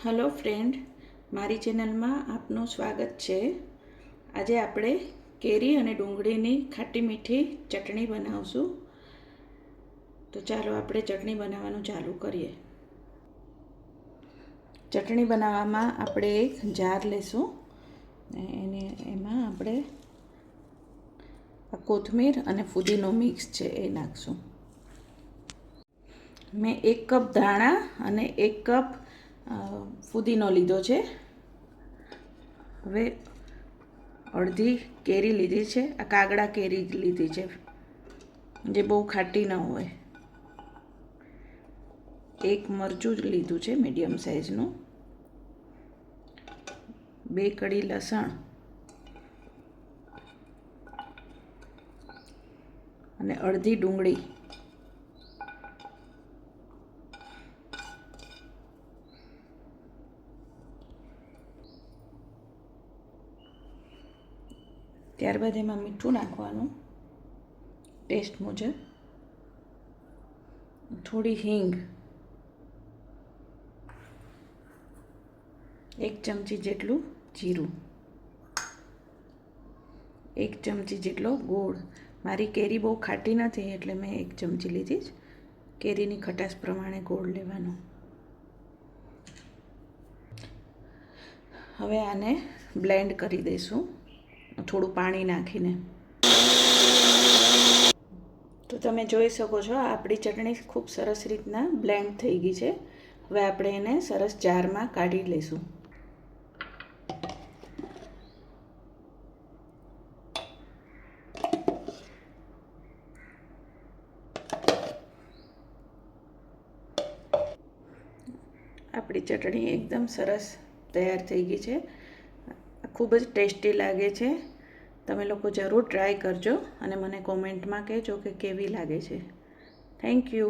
Hello friend, મારી ચેનલમાં આપનું સ્વાગત છે. આજે આપણે કેરી અને ડુંગળીની ખાટી મીઠી ચટણી બનાવશું. તો ચાલો આપણે ચટણી બનાવવાનું ચાલુ કરીએ. ચટણી બનાવવામાં આપણે એક જાર લેશું. એમાં આપણે કોથમીર અને ફુદીનો મિક્સ છે એ નાખશું. મેં 1 કપ ધાણા અને 1 કપ ફુદીનો લીધો છે. હવે અડધી કેરી લીધી છે. આ કાગડા કેરી લીધી છે જે બહુ ખાટી ન હોય. 1 મરચું જ લીધું છે મીડિયમ સાઇઝનું. 2 કળી લસણ અને અડધી ડુંગળી. ત્યારબાદ એમાં મીઠું નાખવાનું ટેસ્ટ મુજબ, થોડી હિંગ, 1 ચમચી જેટલું જીરું, 1 ચમચી જેટલો ગોળ. મારી કેરી બહુ ખાટી નથી એટલે મેં 1 ચમચી લીધી જ. કેરીની ખટાશ પ્રમાણે ગોળ લેવાનો. હવે આને બ્લેન્ડ કરી દઈશું થોડું પાણી નાખીને. તો તમે જોઈ શકો છો આપણી ચટણી ખૂબ સરસ રીતના બ્લેન્ડ થઈ ગઈ છે. હવે આપણે એને સરસ જારમાં કાઢી લઈશું. આપણી ચટણી એકદમ સરસ તૈયાર થઈ ગઈ છે. ખૂબ જ ટેસ્ટી લાગે છે. તમે લોકો જરૂર ટ્રાય કરજો અને મને કોમેન્ટમાં કહેજો કે કેવી લાગે છે. Thank you.